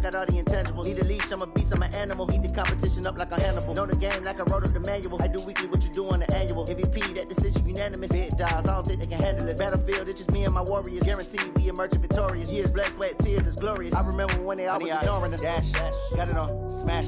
got all the intangibles. Need a leash, I'm a beast, I'm an animal. Heat the competition up like a Hannibal. Know the game like I wrote up the manual. I do weekly what you do on the annual. MVP, that decision unanimous. Big dogs, I don't think they can handle it. Battlefield, it's just me and my warriors. Guaranteed we emerging victorious. Years, blood, sweat, tears, it's glorious. I remember when they always ignoring us. Dash, got it on, smash,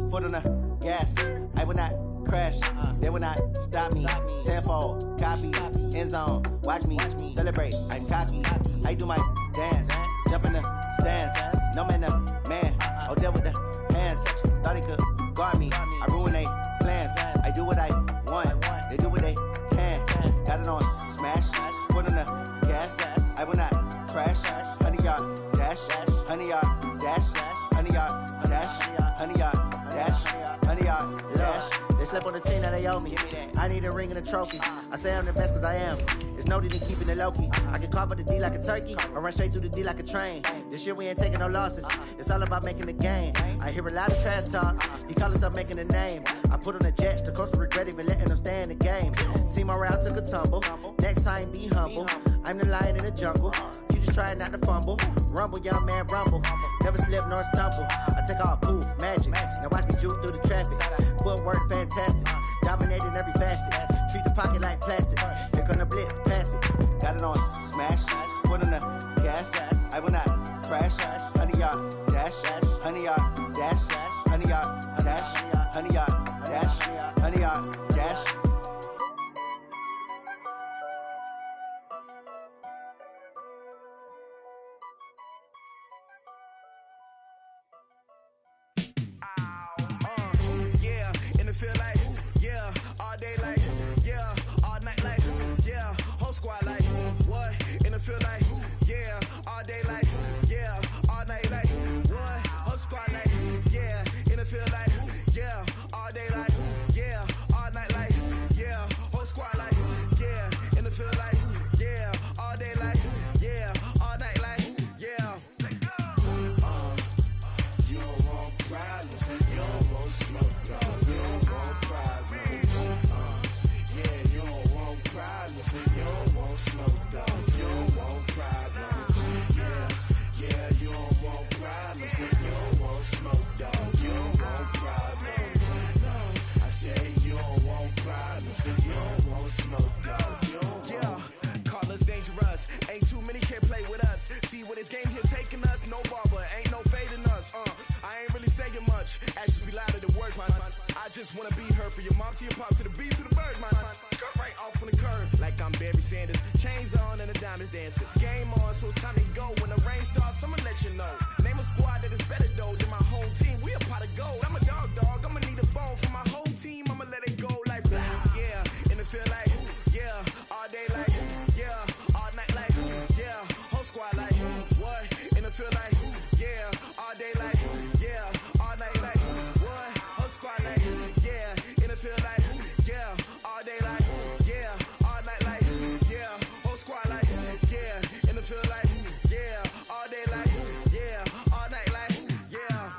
foot on the gas. I will not crash, they will not stop me. Tenfold, copy, end zone, watch me celebrate. I'm cocky, I do my dance, jump in the stands. No man, man, oh there with the hands. Thought he could guard me, I ruin they plans. I do what I want, they do what they can. Got it on, smash, foot on the gas. I will not crash, 100-yard dash, 100-yard dash, 100-yard dash, 100-yard dash, 100-yard dash. They slept on the team that they owe me. I need a ring and a trophy. I say I'm the best cause I am. It's noted in keeping it low-key. I can carve for the D like a turkey, or run straight through the D like a train. This year we ain't taking no losses. It's all about making the game. I hear a lot of trash talk. He call himself making a name. I put on the Jets, the coach will regret even letting them stay in the game. Team morale took a tumble. Next time be humble. I'm the lion in the jungle. You just trying not to fumble. Rumble, young man, rumble. Never slip nor stumble. I take off, poof, magic. Now watch me juke through the traffic. Footwork fantastic. Dominating every facet. Treat the pocket like plastic. Here come the blitz, pass it. Got it on, smash. Foot on the gas. I will not crash. 100-yard dash. 100-yard dash. 100-yard dash. 100-yard dash. 100-yard dash. Feel like, yeah, all day like, yeah, all night like, yeah, whole squad like, what? In the feel like, yeah, all day like, yeah, all night like, what? Whole squad like, yeah, in the feel like, yeah, all day like, yeah, all night like, yeah, whole squad like, yeah, in the feel like, yeah, all day like, yeah, all night like, yeah. You don't want problems, you don't want smoke, dog. You don't want problems. Yeah, you don't want problems. You don't want smoke, dog. You don't want problems. Yeah, you don't want problems. You don't want smoke, dog. You don't want problems. No, I say you don't want problems. You don't want smoke, dog. You don't want. Call us dangerous. Ain't too many can play with us. See what this game here taking us. No barber, ain't no fading us. I ain't really saying much. Actions be louder than words, man. I just wanna be heard for your mom to your pop to the beat to the birds, man. Cut right off on the curb like I'm Barry Sanders. Chains on and the diamonds dancing. Game on, so it's time to go. When the rain starts, I'ma let you know. Name a squad that is better though than my home team. We a pot of gold. I'm a dog. I'ma need a bone for my whole team. I'ma let it go like blah. Yeah, and it feel like yeah, all day like yeah, all night like yeah, whole squad like what? And it feel like yeah, all day like yeah, all night like what? Whole squad like yeah, and it feel like yeah, all day like yeah, all night like yeah, whole squad like yeah, and it feel like yeah, all day like yeah, all night like yeah.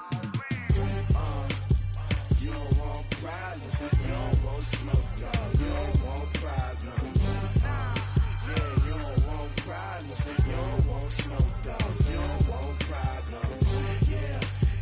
You don't want problems, you don't want smoke, dog. You don't want problems. Yeah, you don't want problems, you don't want smoke, dog. You don't want problems.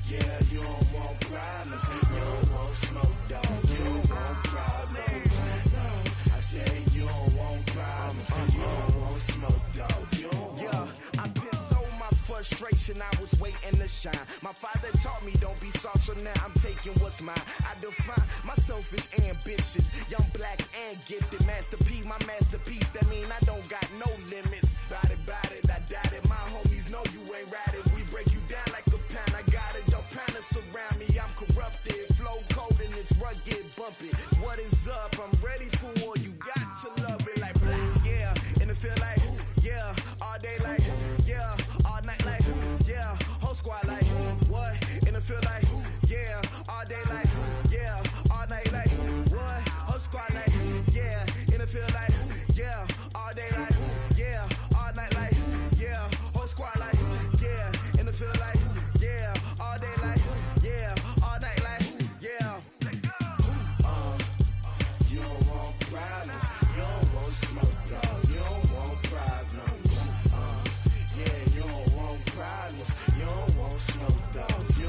Yeah, you don't want problems, you don't want smoke, dog. You don't want problems. No, I say you don't want problems, you don't want smoke, dog. You don't want. I piss on my frustration, I was waiting to shine. My father taught me don't be soft, so now I'm taking what's mine. I define myself as ambitious, young, black, and gifted. Master P, my masterpiece, that mean I don't got no limits. Bout it, I doubt it. My homies know you ain't ratted. We break you down like a pound, I got it. Don't panic surround me, I'm corrupted. Flow cold and it's rugged, bump it. What is up? I'm ready for war, you got to love it like blah. Yeah, and it feel like yeah, all day like yeah, all night like yeah, whole squad like what? And it feel like yeah, all day like yeah, all night like what? Whole squad like yeah, and it feel like yeah, all day like yeah, all night like yeah, whole squad like yeah, and it feel like yeah, all day like yeah, all night like yeah. You don't want problems, you don't want smoke, dog. You don't want problems. Yeah, you don't want problems, you don't want smoke, dog.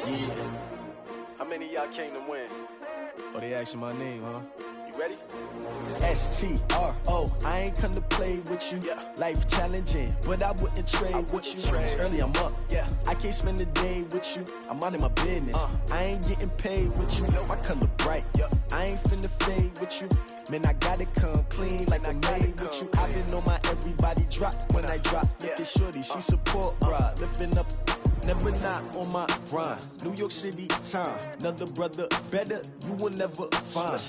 Yeah. How many of y'all came to win? Oh, they asking my name, huh? You ready? STRO, I ain't come to play with you. Yeah. Life challenging, but I wouldn't trade with you. It's early, I'm up. Yeah. I can't spend the day with you. I'm minding my business. I ain't getting paid with you. My color bright. Yeah. I ain't finna fade with you. Man, I gotta come clean like I'm made with you. I've been on my everybody drop when I drop. Look at shorty, she support ride. Lifting up, never not on my grind. New York City time. Another brother better, you will never find.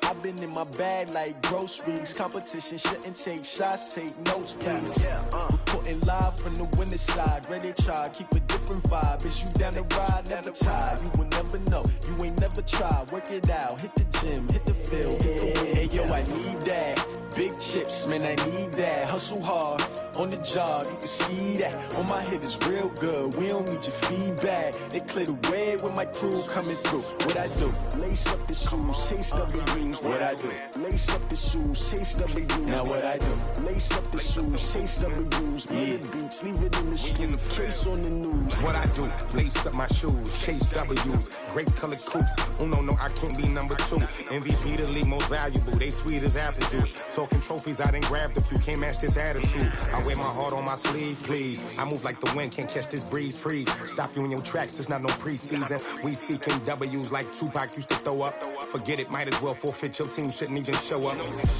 I've been in my bag like groceries. Competition shouldn't take shots, take notes, please. Reporting live from the winning side. Ready to try, keep a different vibe. Is you down the ride, never tired. You will never know, you ain't never tried. Work it out, hit the gym, hit the field, hit the win. Hey, yo, I need that. Big chips, man, I need that. Hustle hard, on the job, you can see that. On my head is real good, we don't need your feedback. They clear the way with my crew coming through. What I do? Lace up the shoes, chase W's. What I do? Lace up the shoes, chase W's. Now what I do? Lace up the shoes, chase W's. Yeah. Beats, leave it in the street, case on the news. What I do? Lace up my shoes, chase W's. Great colored coops. Oh no, I can't be number 2. MVP the league most valuable. They sweet as apple juice. Talking trophies, I done grabbed a few. Can't match this attitude. I wear my heart on my sleeve, please. I move like the wind, can't catch this breeze, freeze. Stop you in your tracks, there's not no preseason. We seeking W's like Tupac used to throw up. Forget it, might as well forfeit. Your team shouldn't even show up.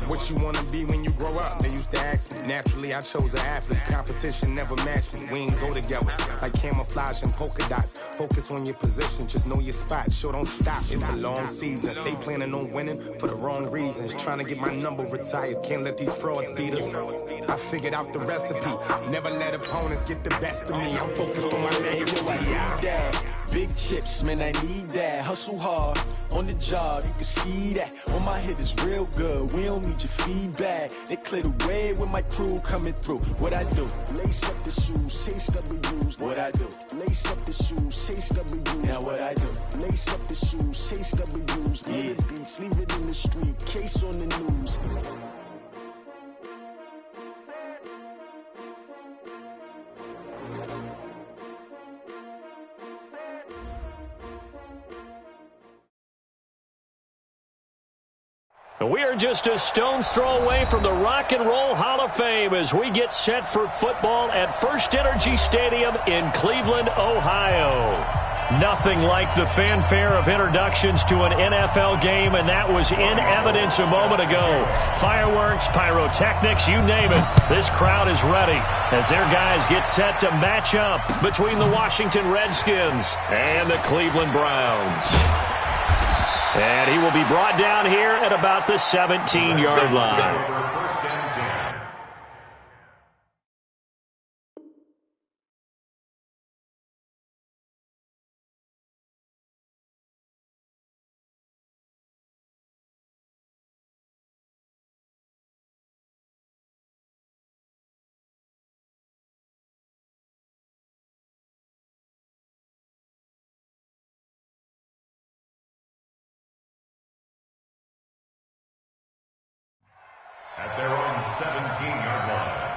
What you wanna be when you grow up? They used to ask me. Naturally, I chose an athlete. Competition never matched me. We ain't go together like camouflage and polka dots. Focus on your position, just know your spot. Sure, don't stop. It's a long season. They planning on winning for the wrong reasons. Trying to get my number retired. Can't let these frauds beat us. I figured out the recipe. Never let opponents get the best of me. I'm focused on my legacy. I need that. Big chips, man, I need that. Hustle hard, on the job, you can see that. On my head is real good, we don't need your feedback. They clear the way with my crew coming through. What I do? Lace up the shoes, chase W's. What I do? Lace up the shoes, chase W's. Now what I do? Lace up the shoes, chase W's. Yeah. Beats, leave it in the street, case on the news. We are just a stone's throw away from the Rock and Roll Hall of Fame as we get set for football at First Energy Stadium in Cleveland, Ohio. Nothing like the fanfare of introductions to an NFL game, and that was in evidence a moment ago. Fireworks, pyrotechnics, you name it. This crowd is ready as their guys get set to match up between the Washington Redskins and the Cleveland Browns. And he will be brought down here at about the 17-yard line. At their own 17-yard line.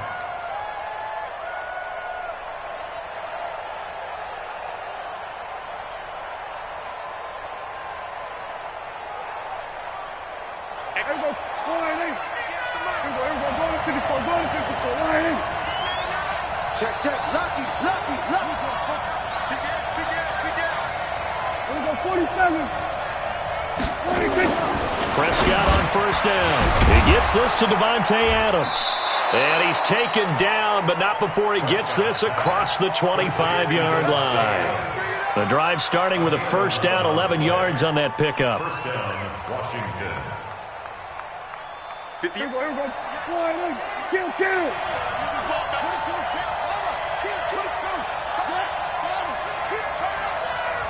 Check, lucky. Here we go, 47. Prescott on first down. He gets this to Devontae Adams. And he's taken down, but not before he gets this across the 25-yard line. The drive starting with a first down, 11 yards on that pickup. First down, Washington. 50. Here we go. Kill.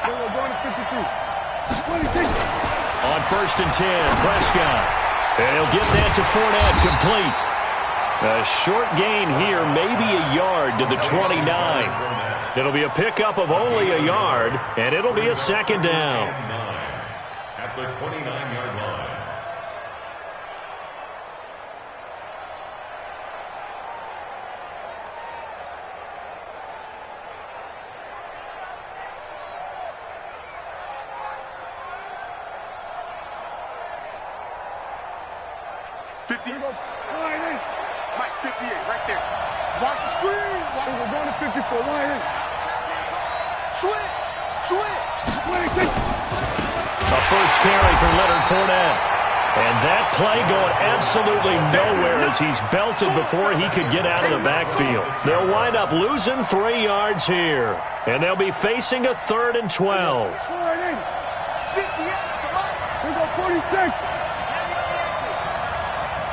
We're going to 53. 26. On first and 10, Prescott. And he'll get that to Fournette, complete. A short gain here, maybe a yard to the 29. It'll be a pickup of only a yard, and it'll be a second down. At the 29-yard line. 50. Mike, 58, right there. Watch the screen. We're going to 54. Why? Switch. A first carry for Leonard Fournette. And that play going absolutely nowhere as he's belted before he could get out of the backfield. They'll wind up losing 3 yards here. And they'll be facing a 3rd and 12. 58, come on. We go 46.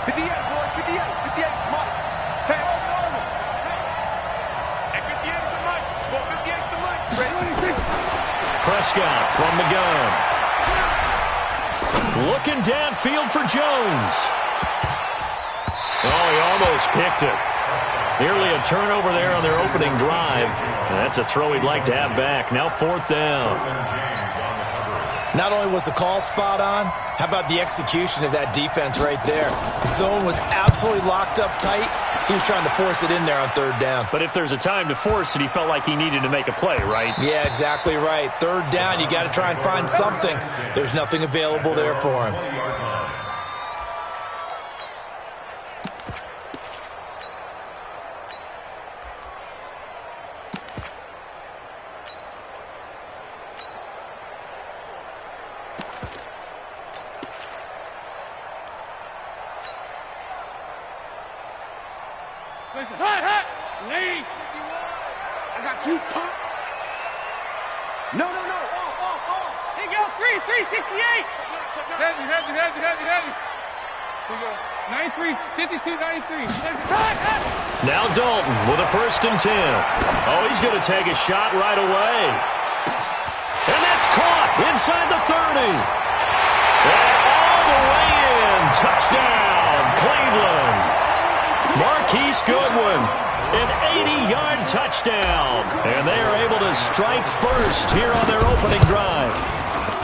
58, boy, 58, come on. Hey, over. Hey, 58 is the mic. Well, 58 is the mic. Ready? Prescott from the gun. Looking downfield for Jones. Oh, he almost picked it. Nearly a turnover there on their opening drive. And that's a throw he'd like to have back. Now 4th down. Not only was the call spot on, how about the execution of that defense right there? The zone was absolutely locked up tight. He was trying to force it in there on 3rd down. But if there's a time to force it, he felt like he needed to make a play, right? Yeah, exactly right. 3rd down, you got to try and find something. There's nothing available there for him. Hot. Lead. I got 2 pop. No. Off. Here you go, 368. Heavy. Here you go. 93, 52, 93. Now Dalton with a 1st and 10. Oh, he's going to take a shot right away. And that's caught inside the 30. And all the way in. Touchdown, Cleveland. Marquise Goodwin, an 80-yard touchdown. And they are able to strike first here on their opening drive.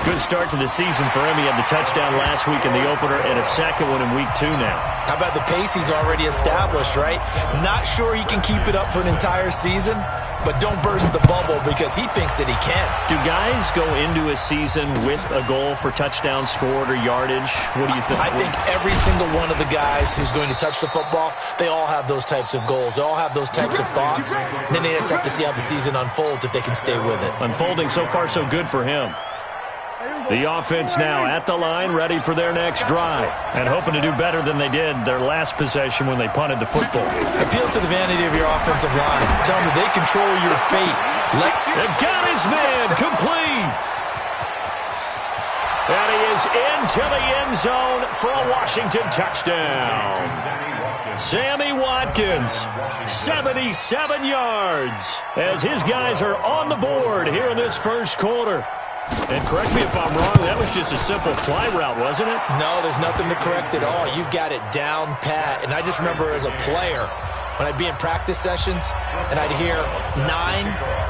Good start to the season for him. He had the touchdown last week in the opener and a 2nd one in week 2 now. How about the pace he's already established, right? Not sure he can keep it up for an entire season, but don't burst the bubble because he thinks that he can. Do guys go into a season with a goal for touchdown scored or yardage? What do you think? I think every single one of the guys who's going to touch the football, they all have those types of goals. They all have those types of thoughts. And then they just have to see how the season unfolds if they can stay with it. Unfolding so far so good for him. The offense now at the line, ready for their next drive, and hoping to do better than they did their last possession when they punted the football. Appeal to the vanity of your offensive line. Tell them that they control your fate. They've got his man complete. And he is into the end zone for a Washington touchdown. Sammy Watkins, 77 yards, as his guys are on the board here in this first quarter. And correct me if I'm wrong, that was just a simple fly route, wasn't it? No, there's nothing to correct at all. You've got it down pat. And I just remember as a player, when I'd be in practice sessions and I'd hear 9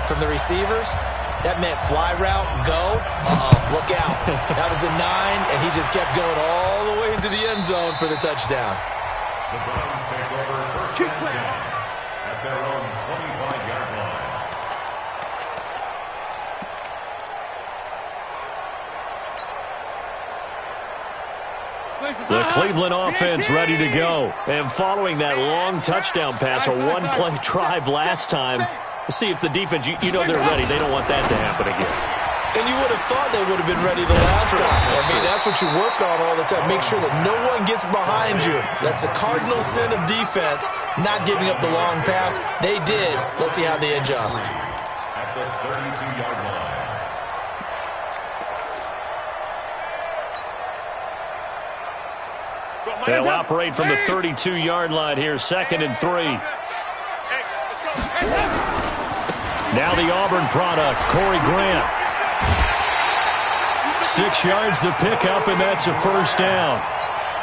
from the receivers, that meant fly route, go, look out. That was the 9, and he just kept going all the way into the end zone for the touchdown. The Browns take over 1st and 10 at their own 25-yard line. The Cleveland offense ready to go. And following that long touchdown pass, a one-play drive last time, see if the defense, you know they're ready. They don't want that to happen again. And you would have thought they would have been ready the last time. I mean, that's what you work on all the time. Make sure that no one gets behind you. That's the cardinal sin of defense, not giving up the long pass. They did. Let's see how they adjust. At the 32-yard line. They'll operate from the 32-yard line here, 2nd and 3. Now the Auburn product, Corey Grant. 6 yards the pickup, and that's a 1st down.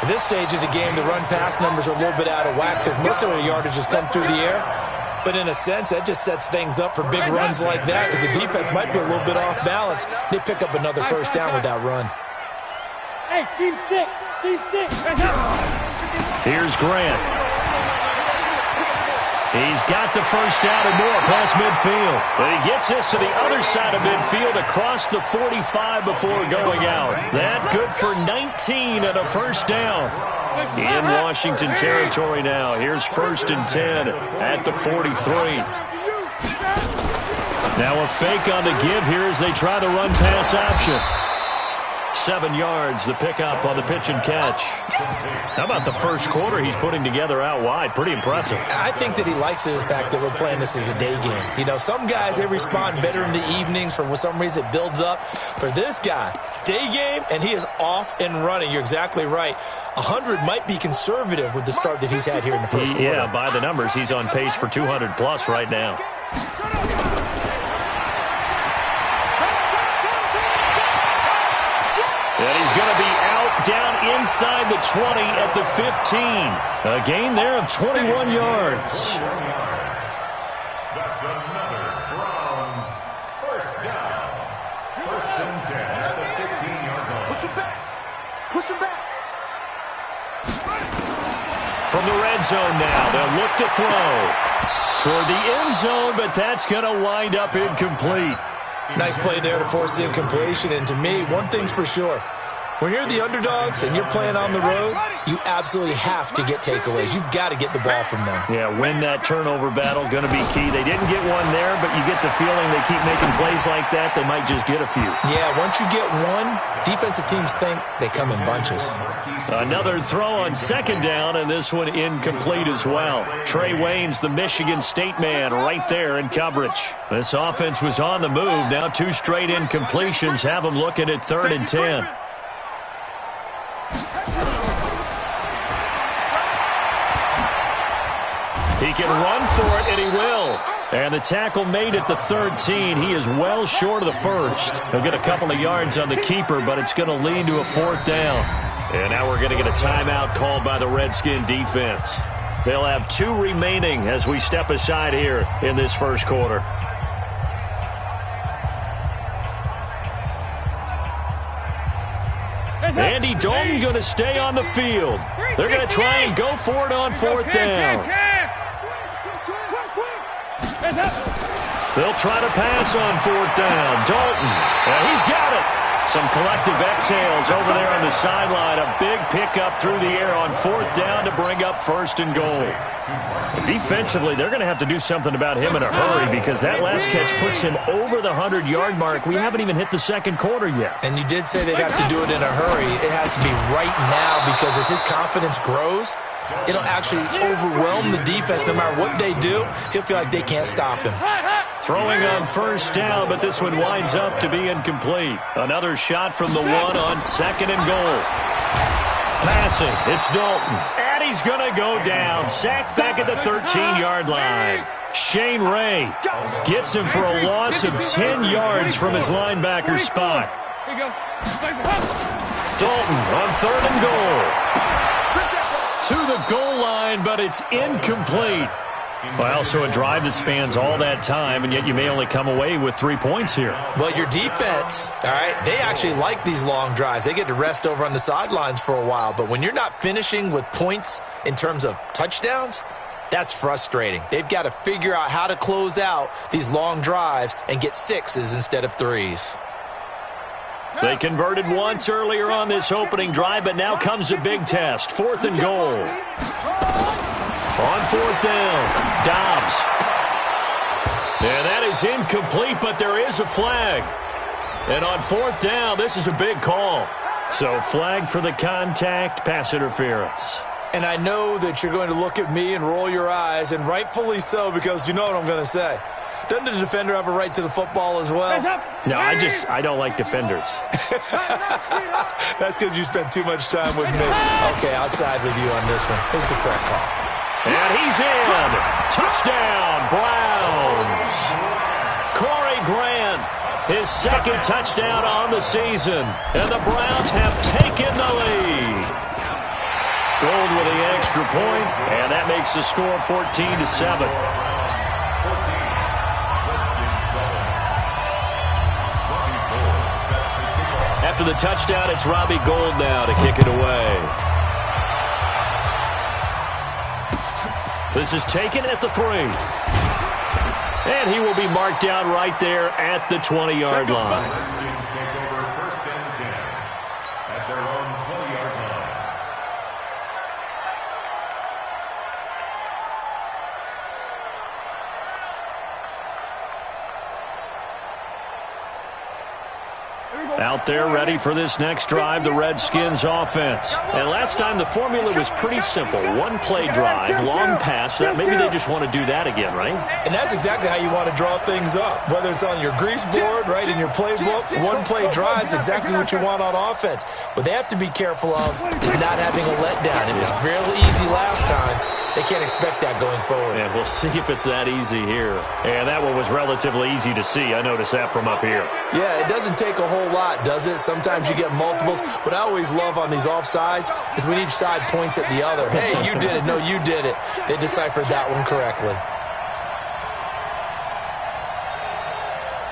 At this stage of the game, the run-pass numbers are a little bit out of whack because most of the yardage has come through the air. But in a sense, that just sets things up for big runs like that because the defense might be a little bit off balance. They pick up another 1st down with that run. Hey, team 6. Team 6. Here's Grant. He's got the first down and more past midfield. And he gets this to the other side of midfield across the 45 before going out. That good for 19 and a first down. In Washington territory now. Here's 1st and 10 at the 43. Now a fake on the give here as they try the run-pass option. 7 yards, the pickup on the pitch and catch. How about the first quarter he's putting together out wide? Pretty impressive. I think that he likes the fact that we're playing this as a day game. You know, some guys, they respond better in the evenings. For some reason, it builds up. For this guy, day game, and he is off and running. You're exactly right. 100 might be conservative with the start that he's had here in the first quarter. Yeah, by the numbers, he's on pace for 200-plus right now. And he's going to be out down inside the 20 at the 15. A gain there of 21 yards. That's another Browns first down. 1st and 10 at the 15-yard line. Push him back. Push him back. From the red zone now, they'll look to throw toward the end zone, but that's going to wind up incomplete. Nice play there to force the incompletion. And to me, one thing's for sure. When you're the underdogs and you're playing on the road, you absolutely have to get takeaways. You've got to get the ball from them. Yeah, win that turnover battle, going to be key. They didn't get one there, but you get the feeling they keep making plays like that, they might just get a few. Yeah, once you get one, defensive teams think they come in bunches. Another throw on 2nd down, and this one incomplete as well. Trey Wayne's the Michigan State man right there in coverage. This offense was on the move. Now 2 straight incompletions have them looking at 3rd and 10. He can run for it, and he will. And the tackle made at the 13. He is well short of the first. He'll get a couple of yards on the keeper, but it's going to lead to a 4th down. And now we're going to get a timeout called by the Redskin defense. They'll have 2 remaining as we step aside here in this first quarter. Andy Dalton going to stay on the field. They're going to try and go for it on 4th down. They'll try to pass on 4th down. Dalton, he's got it. Some collective exhales over there on the sideline. A big pickup through the air on 4th down to bring up 1st and goal. Defensively, they're going to have to do something about him in a hurry because that last catch puts him over the 100-yard mark. We haven't even hit the 2nd quarter yet. And you did say they'd have to do it in a hurry. It has to be right now because as his confidence grows, it'll actually overwhelm the defense. No matter what they do, he'll feel like they can't stop him. Throwing on 1st down, but this one winds up to be incomplete. Another shot from the 1 on 2nd and goal. Passing, it's Dalton. And he's going to go down. Sacked back at the 13-yard line. Shane Ray gets him for a loss of 10 yards from his linebacker spot. Dalton on 3rd and goal. To the goal line, but it's incomplete. Well, so a drive that spans all that time, and yet you may only come away with 3 points here. Well, your defense, all right, they actually like these long drives. They get to rest over on the sidelines for a while. But when you're not finishing with points in terms of touchdowns, that's frustrating. They've got to figure out how to close out these long drives and get 6s instead of 3s. They converted once earlier on this opening drive, but now comes a big test. 4th and goal. On 4th down, Dobbs. And that is incomplete, but there is a flag. And on 4th down, this is a big call. So flag for the contact, pass interference. And I know that you're going to look at me and roll your eyes, and rightfully so, because you know what I'm going to say. Doesn't the defender have a right to the football as well? No, I don't like defenders. That's because you spent too much time with me. Okay, I'll side with you on this one. Here's the correct call. And he's in. Touchdown, Browns. Corey Grant, his 2nd touchdown on the season. And the Browns have taken the lead. Gold with the extra point, and that makes the score 14-7. After the touchdown, it's Robbie Gould now to kick it away. This is taken at the 3. And he will be marked down right there at the 20-yard line. Redskins take over 1st and 10 at their own 20-yard line. Out there ready for this next drive, the Redskins offense. And last time the formula was pretty simple. One play drive, long pass. Maybe they just want to do that again, right? And that's exactly how you want to draw things up. Whether it's on your grease board, right, in your playbook, one play drive is exactly what you want on offense. What they have to be careful of is not having a letdown. It was fairly easy last time. They can't expect that going forward. And we'll see if it's that easy here. And that one was relatively easy to see. I noticed that from up here. Yeah, it doesn't take a whole lot, does it? Sometimes you get multiples. What I always love on these offsides is when each side points at the other. Hey, you did it. No, you did it. They deciphered that one correctly.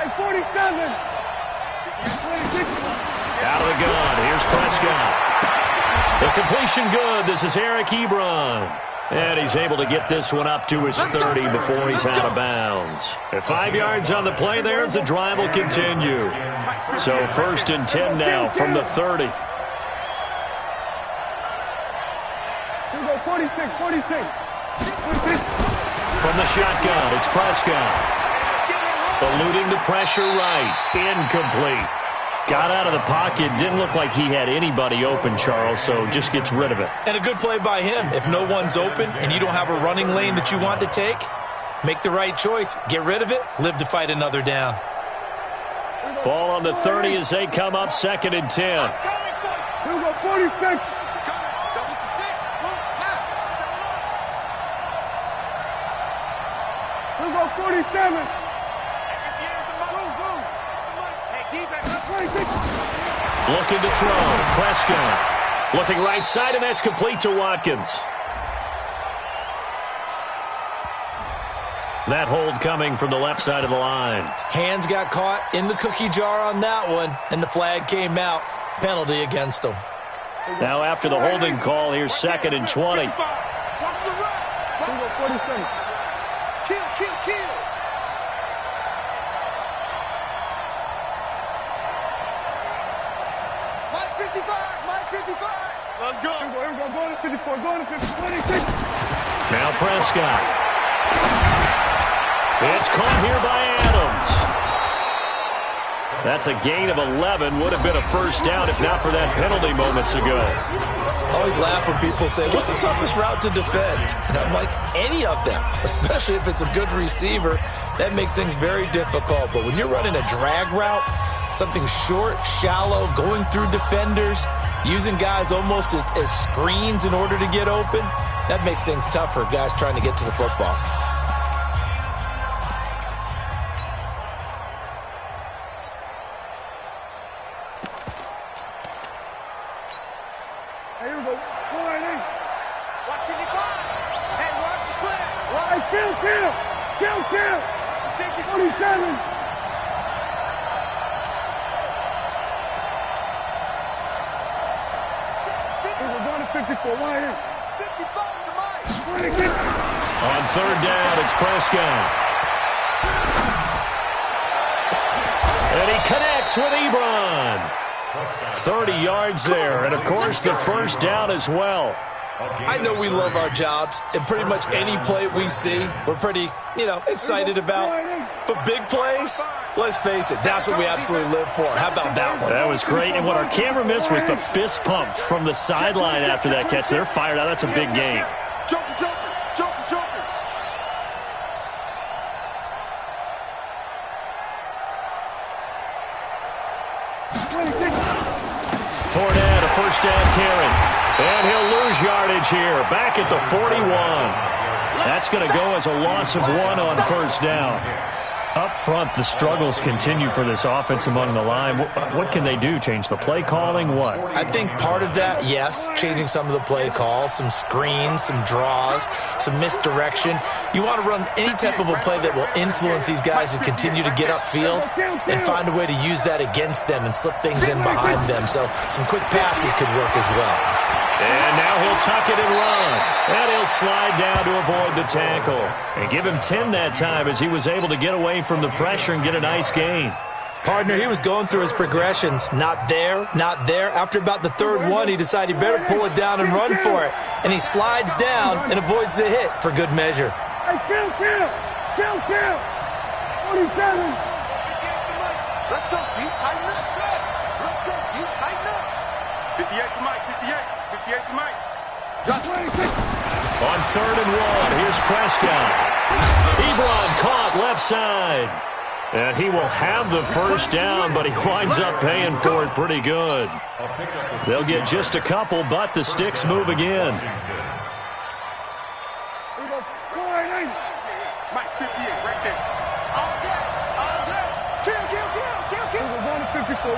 Hey, 47. Out of the gun. Here's Prescott. The completion good. This is Eric Ebron. And he's able to get this one up to his 30 before he's out of bounds. At 5 yards on the play there, and the drive will continue. So 1st and 10 now from the 30. Here we go, 46, 46. From the shotgun, it's Prescott. Eluding the pressure right. Incomplete. Got out of the pocket. Didn't look like he had anybody open, Charles, so just gets rid of it. And a good play by him. If no one's open and you don't have a running lane that you want to take, make the right choice. Get rid of it. Live to fight another down. Ball on the 30 as they come up 2nd and 10. Here we go, 46. Here we go, 47. Looking to throw. Prescott. Looking right side, and that's complete to Watkins. That hold coming from the left side of the line. Hands got caught in the cookie jar on that one, and the flag came out. Penalty against them. Now after the holding call, here's 2nd and 20. Watch the run. Here we go, 47. Kill, kill, kill. Let's go. Here we go, go to 54, go to 50, 26. Now Prescott. It's caught here by Adams. That's a gain of 11. Would have been a first down if not for that penalty moments ago. I always laugh when people say, what's the toughest route to defend? And I'm like, any of them, especially if it's a good receiver. That makes things very difficult. But when you're running a drag route, something short, shallow, going through defenders, using guys almost as screens in order to get open, that makes things tough for guys trying to get to the football. Here we go, 4-8. Watch it, hey, watch the slant. Hey, kill. 47. We're going to 54. 55 to Mike. On 3rd down, it's Prescott. And he connects with Ebron. 30 yards there, and of course the first down as well. I know we love our jobs, and pretty much any play we see, we're pretty, excited about. But big plays, let's face it, that's what we absolutely live for. How about that one? That was great, and what our camera missed was the fist pump from the sideline after that catch. They're fired out. That's a big game. Joker. 4-down, a first down carry. And he'll lose yardage here. Back at the 41. That's going to go as a loss of 1 on 1st down. Up front, the struggles continue for this offense among the line. What can they do? Change the play calling? What? I think part of that, yes, changing some of the play calls, some screens, some draws, some misdirection. You want to run any type of a play that will influence these guys to continue to get upfield and find a way to use that against them and slip things in behind them. So some quick passes could work as well. And now he'll tuck it and run. And he'll slide down to avoid the tackle. And give him 10 that time as he was able to get away from the pressure and get a nice gain. Partner, he was going through his progressions. Not there, not there. After about the third one, he decided he better pull it down and run for it. And he slides down and avoids the hit for good measure. Hey, kill! 27. Let's go, D. Tighten up. Let's go, D. Tighten up. 58 to Mike, 58 to Mike. On 3rd and 1, here's Prescott. Ebron caught left side. And he will have the first down, but he winds up paying for it pretty good. They'll get just a couple, but the sticks move again. Mike, 58, right there. All day. Kill. 54,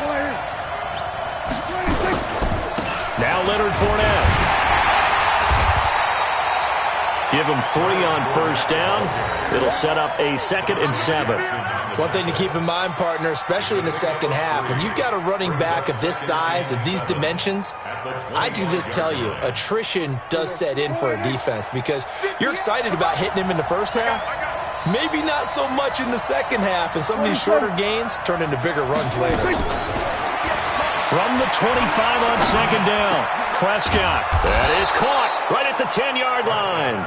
Now Leonard Fournette. Give him 3 on first down. It'll set up a 2nd and 7. One thing to keep in mind, partner, especially in the second half, when you've got a running back of this size, of these dimensions, I can just tell you, attrition does set in for a defense because you're excited about hitting him in the first half. Maybe not so much in the second half, and some of these shorter gains turn into bigger runs later. From the 25 on 2nd down, Prescott. That is caught right at the 10-yard line.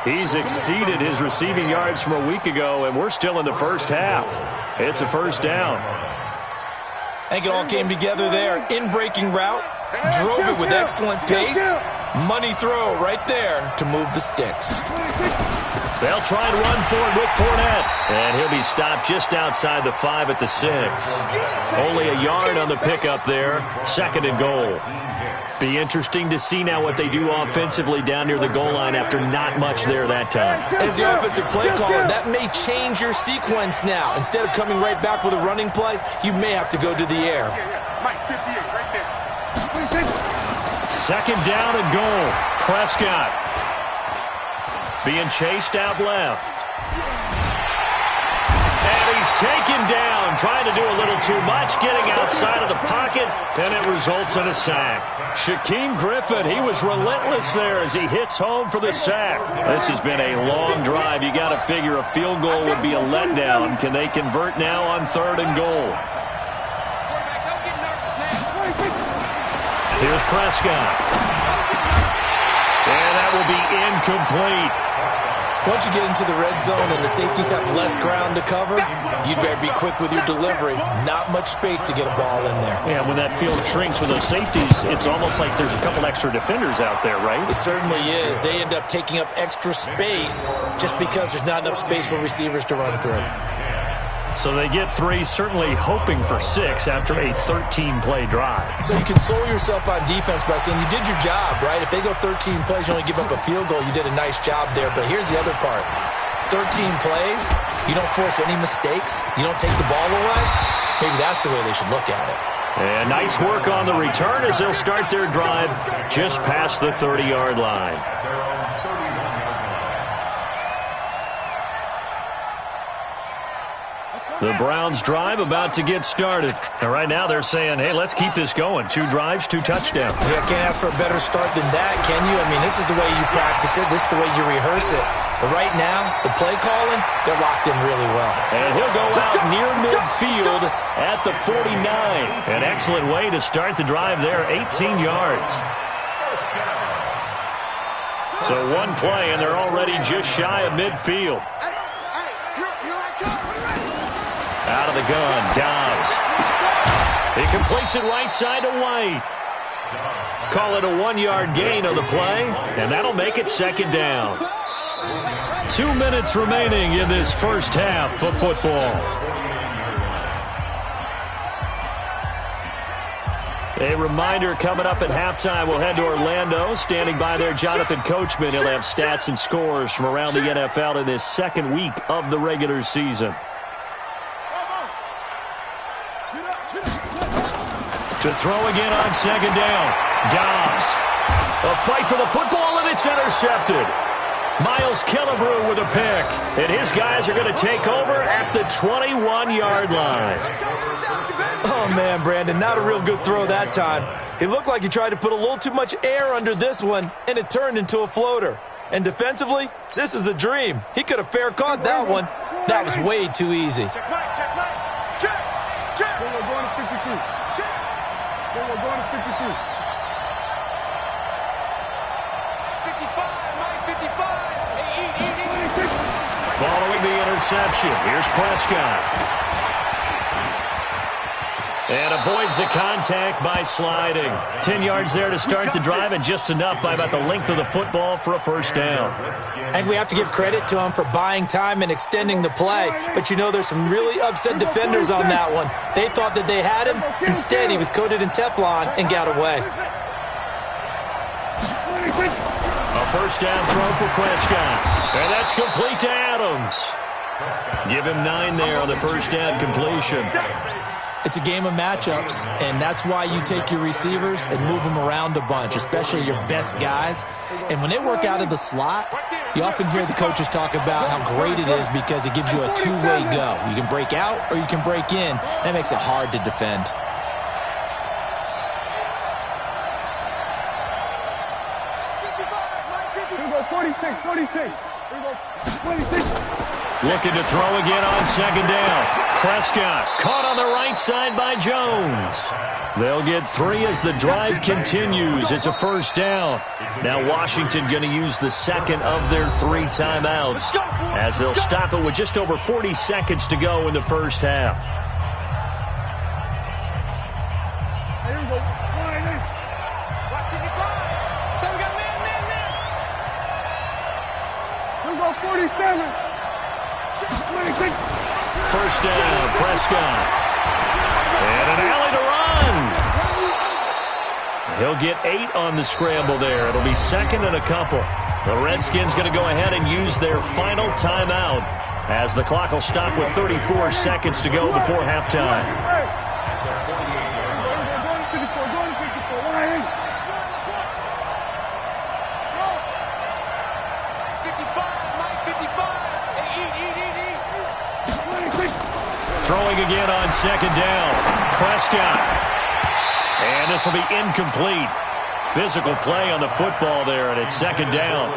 He's exceeded his receiving yards from a week ago, and we're still in the first half. It's a first down. I think it all came together there. In-breaking route, drove it with excellent pace. Money throw right there to move the sticks. They'll try and run for it with Fournette. And he'll be stopped just outside the 5 at the 6. Only a yard on the pickup there. 2nd and goal. Be interesting to see now what they do offensively down near the goal line after not much there that time. As the offensive play caller, that may change your sequence now. Instead of coming right back with a running play, you may have to go to the air. Mike, 58, right there. 2nd down and goal. Prescott being chased out left. And he's taken down, trying to do a little too much, getting outside of the pocket, and it results in a sack. Shaquem Griffin, he was relentless there as he hits home for the sack. This has been a long drive. You got to figure a field goal would be a letdown. Can they convert now on 3rd and goal? Here's Prescott. And that will be incomplete. Once you get into the red zone and the safeties have less ground to cover, you'd better be quick with your delivery. Not much space to get a ball in there. Yeah, when that field shrinks with those safeties, it's almost like there's a couple extra defenders out there, right? It certainly is. They end up taking up extra space just because there's not enough space for receivers to run through. So they get 3, certainly hoping for 6 after a 13-play drive. So you console yourself on defense by saying you did your job, right? If they go 13 plays, you only give up a field goal, you did a nice job there. But here's the other part. 13 plays, you don't force any mistakes, you don't take the ball away. Maybe that's the way they should look at it. And nice work on the return as they'll start their drive just past the 30-yard line. The Browns drive about to get started. And right now they're saying, hey, let's keep this going. 2 drives, 2 touchdowns. Yeah, can't ask for a better start than that, can you? I mean, this is the way you practice it. This is the way you rehearse it. But right now, the play calling, they're locked in really well. And he'll go out near midfield at the 49. An excellent way to start the drive there, 18 yards. So 1 play, and they're already just shy of midfield. Out of the gun, Dobbs. He completes it right side to White. Call it a 1-yard gain on the play, and that'll make it 2nd down. 2 minutes remaining in this first half of football. A reminder coming up at halftime, we'll head to Orlando. Standing by there, Jonathan Coachman. He'll have stats and scores from around the NFL in this 2nd week of the regular season. To throw again on second down. Dobbs. A fight for the football, and it's intercepted. Miles Killebrew with a pick. And his guys are going to take over at the 21-yard line. Oh, man, Brandon, not a real good throw that time. It looked like he tried to put a little too much air under this one, and it turned into a floater. And defensively, this is a dream. He could have fair caught that one. That was way too easy. Check. We're going to 52. We're going to 52. 55, Mike, 55. Following the interception, here's Prescott. And avoids the contact by sliding. 10 yards there to start the drive, and just enough by about the length of the football for a first down. And we have to give credit to him for buying time and extending the play. But, you know, there's some really upset defenders on that one. They thought that they had him. Instead, he was coated in Teflon and got away. A first down throw for Prescott. And that's complete to Adams. Give him 9 there on the first down completion. It's a game of matchups, and that's why you take your receivers and move them around a bunch, especially your best guys. And when they work out of the slot, you often hear the coaches talk about how great it is because it gives you a two-way go. You can break out or you can break in. That makes it hard to defend. Here we go, 46. Here we go, 26. Looking to throw again on second down. Prescott caught on the right side by Jones. They'll get 3 as the drive continues. It's a first down. Now Washington going to use the second of their 3 timeouts as they'll stop it with just over 40 seconds to go in the first half. Here we go. So we got man. Here we go, 47. 26. First down, Prescott. And an alley to run. He'll get 8 on the scramble there. It'll be second and a couple. The Redskins going to go ahead and use their final timeout as the clock will stop with 34 seconds to go before halftime. Throwing again on second down. Prescott. And this will be incomplete. Physical play on the football there, and it's second down.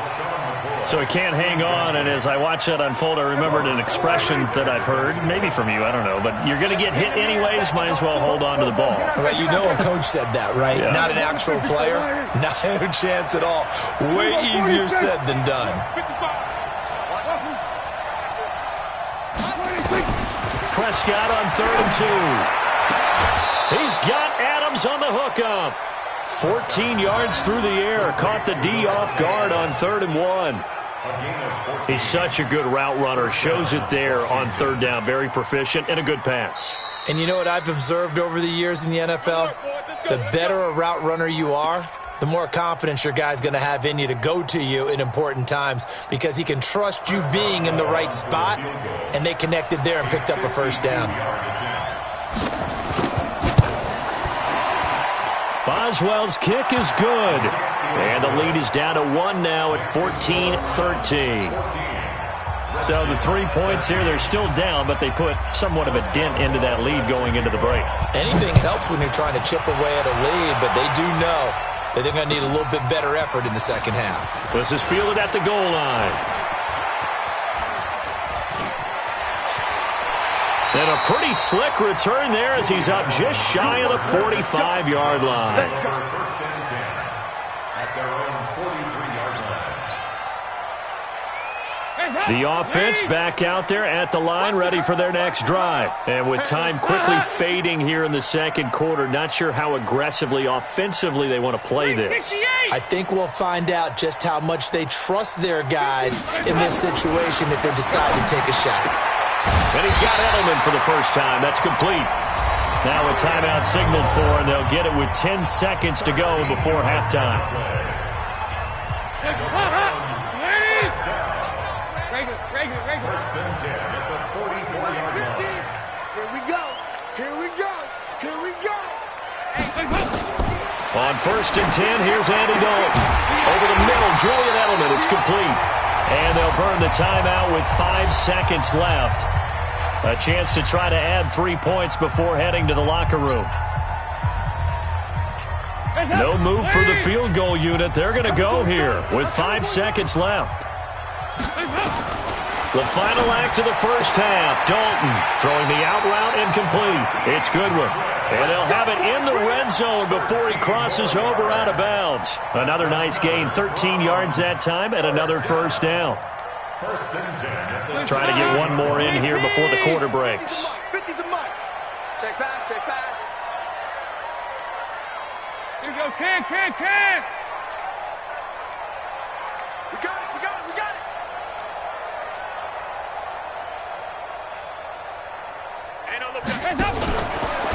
So he can't hang on, and as I watch that unfold, I remembered an expression that I've heard, maybe from you, I don't know, but you're going to get hit anyways, might as well hold on to the ball. Right, you know a coach said that, right? Yeah. Not an actual player. No chance at all. Way easier said than done. Prescott on 3rd and 2. He's got Adams on the hookup. 14 yards through the air. Caught the D off guard on 3rd and 1. He's such a good route runner. Shows it there on 3rd down. Very proficient and a good pass. And you know what I've observed over the years in the NFL? The better a route runner you are, the more confidence your guy's going to have in you to go to you in important times because he can trust you being in the right spot, and they connected there and picked up a first down. Boswell's kick is good. And the lead is down to 1 now at 14-13. So the 3 points here, they're still down, but they put somewhat of a dent into that lead going into the break. Anything helps when you're trying to chip away at a lead, but they do know that they're going to need a little bit better effort in the second half. This is fielded at the goal line. And a pretty slick return there as he's up just shy of the 45-yard line. The offense back out there at the line, ready for their next drive. And with time quickly fading here in the second quarter, not sure how aggressively, offensively they want to play this. I think we'll find out just how much they trust their guys in this situation if they decide to take a shot. And he's got Edelman for the first time. That's complete. Now a timeout signaled for, and they'll get it with 10 seconds to go before halftime. Here we go. Here we go. On 1st and 10, here's Andy Dalton. Over the middle, Julian Edelman. It's complete. And they'll burn the timeout with 5 seconds left. A chance to try to add 3 points before heading to the locker room. No move for the field goal unit. They're going to go here with 5 seconds left. The final act of the first half. Dalton throwing the out route incomplete. It's Goodwin. And they'll have it in the red zone before he crosses over out of bounds. Another nice gain, 13 yards that time, and another first down. First and 10. Trying to get one more in here before the quarter breaks. 50's the mic. Check back, check back. Here we go, Cam. We got it. Ain't no look back.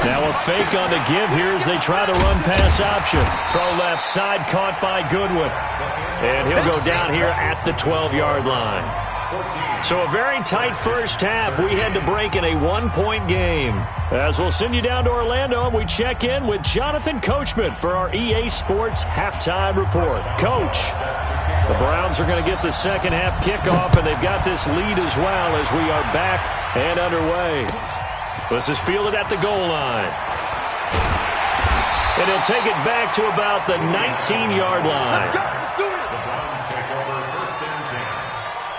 Now a fake on the give here as they try the run-pass option. Throw left side, caught by Goodwin. And he'll go down here at the 12-yard line. So a very tight first half. We had to break in a 1-point game. As we'll send you down to Orlando, and we check in with Jonathan Coachman for our EA Sports Halftime Report. Coach, the Browns are going to get the second half kickoff, and they've got this lead as well as we are back and underway. This is fielded at the goal line. And he'll take it back to about the 19-yard line. The Browns take over 1st and 10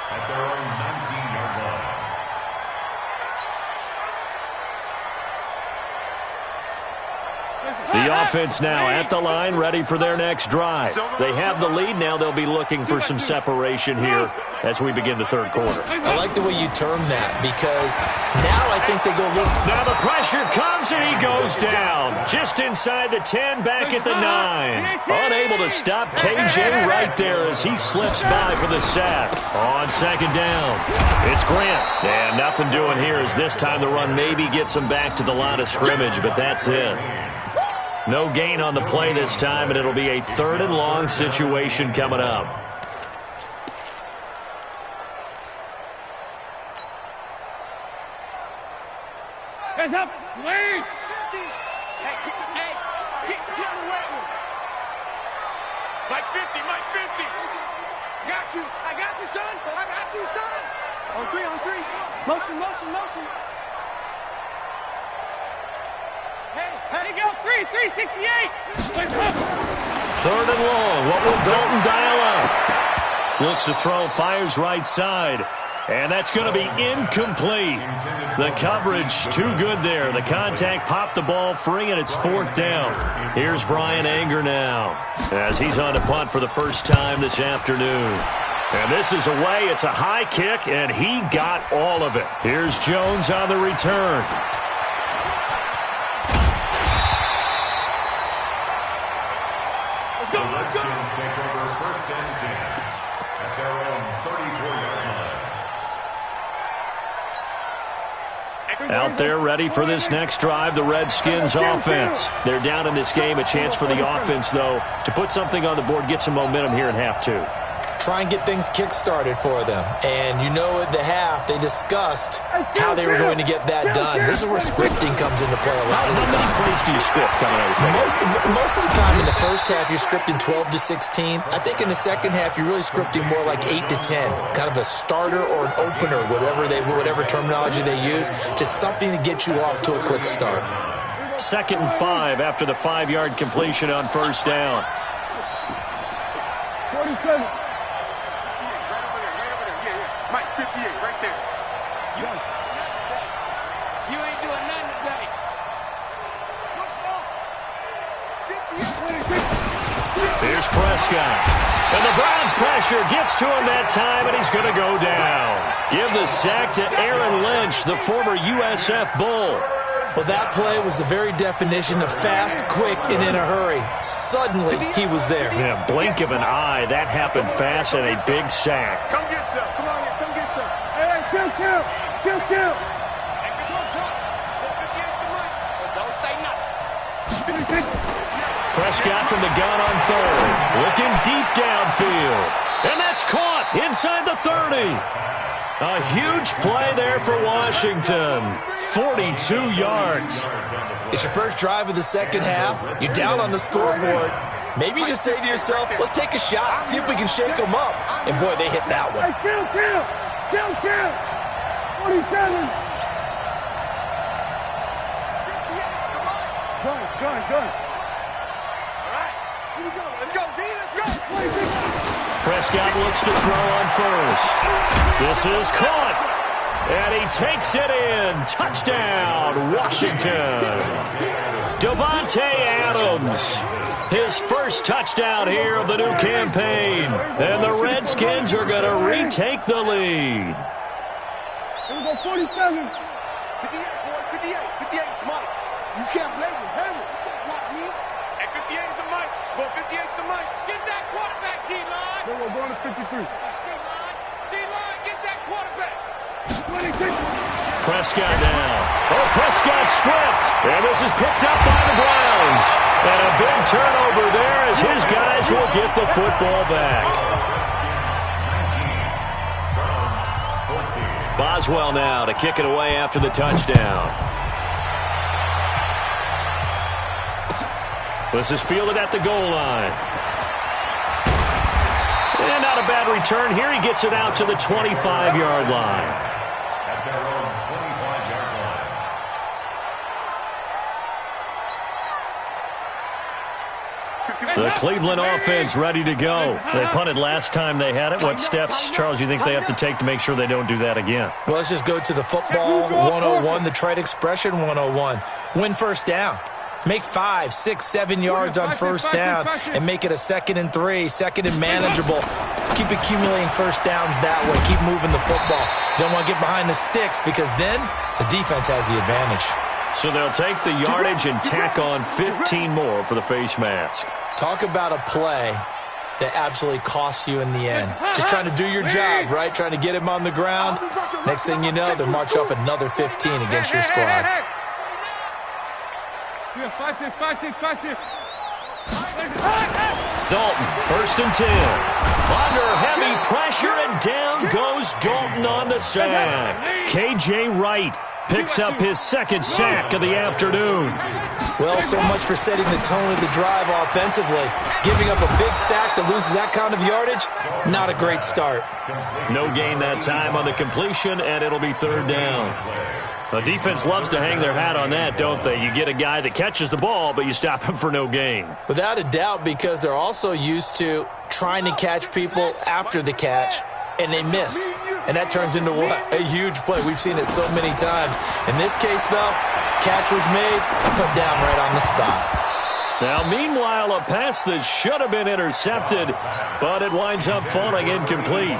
at their own 19-yard line. The offense now at the line, ready for their next drive. They have the lead. Now they'll be looking for some separation here as we begin the third quarter. I like the way you term that because now I think they go a little... Now the pressure comes and he goes down. Just inside the 10, back at the 9. Unable to stop KJ right there as he slips by for the sack. On second down, it's Grant. And nothing doing here as this time the run maybe gets him back to the line of scrimmage, but that's it. No gain on the play this time, and it'll be a 3rd and long situation coming up. Hands up, swing. Hey, get the way. Mike 50. I got you, son. On 3. Motion. Hey, go, 368. 3rd and long. What will Dalton dial up? Looks to throw, fires right side. And that's going to be incomplete. The coverage too good there. The contact popped the ball free, and it's 4th down. Here's Brian Anger now as he's on to punt for the first time this afternoon. And this is away. It's a high kick, and he got all of it. Here's Jones on the return. The Redskins take over 1st and 10 at their own 34-yard line. Out there ready for this next drive, the Redskins offense. They're down in this game. A chance for the offense, though, to put something on the board, get some momentum here in half 2. Try and get things kick-started for them. And you know at the half, they discussed how they were going to get that done. This is where scripting comes into play a lot of the time. How many plays do you script coming out of the second? Most of the time in the first half, you're scripting 12 to 16. I think in the second half, you're really scripting more like 8 to 10. Kind of a starter or an opener, whatever terminology they use. Just something to get you off to a quick start. 2nd and 5 after the 5-yard completion on first down. 47. Mike 58, right there. You ain't doing nothing today. Here's Prescott. And the Browns pressure gets to him that time, and he's going to go down. Give the sack to Aaron Lynch, the former USF Bull. Well, that play was the very definition of fast, quick, and in a hurry. Suddenly, he was there. Yeah, blink of an eye. That happened fast and a big sack. Come get some. Come on here. Come get some. Hey, kill. Hey, good shot. 58's the mic, so don't say nothing. Prescott from the gun on 3rd. Looking deep downfield. And that's caught inside the 30. A huge play there for Washington. 42 yards. It's your first drive of the second half. You're down on the scoreboard. Maybe you just say to yourself, let's take a shot, see if we can shake them up. And, boy, they hit that one. Hey, kill. 47. Gun. All right, here we go. Let's go, D. Let's go. 26. Prescott looks to throw on first. This is caught. And he takes it in. Touchdown, Washington. Davante Adams. His first touchdown here of the new campaign. And the Redskins are going to retake the lead. Here we go, 47. 58, boys. 58. Come on. You can't blame him. Hammer. You can't block me. And 58 is the mic. Well, 58 is the mic. Get that quarterback, D-line. Then we're going to 53. D-line, get that quarterback. 26. Prescott now. Oh, Prescott stripped. And this is picked up by the Browns. And a big turnover there as his guys will get the football back. Boswell now to kick it away after the touchdown. This is fielded at the goal line. And not a bad return here. He gets it out to the 25-yard line. At their own 25-yard line. The Cleveland offense ready to go. They punted last time they had it. What steps, Charles, you think they have to take to make sure they don't do that again? Well, let's just go to the football 101, the trade expression 101. Win first down. Make 5, 6, 7 yards on first down and make it a 2nd and 3, 2nd and manageable. Keep accumulating first downs that way. Keep moving the football. You don't want to get behind the sticks because then the defense has the advantage. So they'll take the yardage and tack on 15 more for the face mask. Talk about a play that absolutely costs you in the end. Just trying to do your job, right? Trying to get him on the ground. Next thing you know, they'll march off another 15 against your squad. Yeah, 5-6. Dalton, 1st and 10. Under heavy pressure, and down goes Dalton on the sack. K.J. Wright picks up his 2nd sack of the afternoon. Well, so much for setting the tone of the drive offensively. Giving up a big sack that loses that kind of yardage, not a great start. No gain that time on the completion, and it'll be 3rd down. The defense loves to hang their hat on that, don't they? You get a guy that catches the ball, but you stop him for no gain. Without a doubt, because they're also used to trying to catch people after the catch, and they miss. And that turns into what? A huge play. We've seen it so many times. In this case, though, catch was made, put down right on the spot. Now, meanwhile, a pass that should have been intercepted, but it winds up falling incomplete.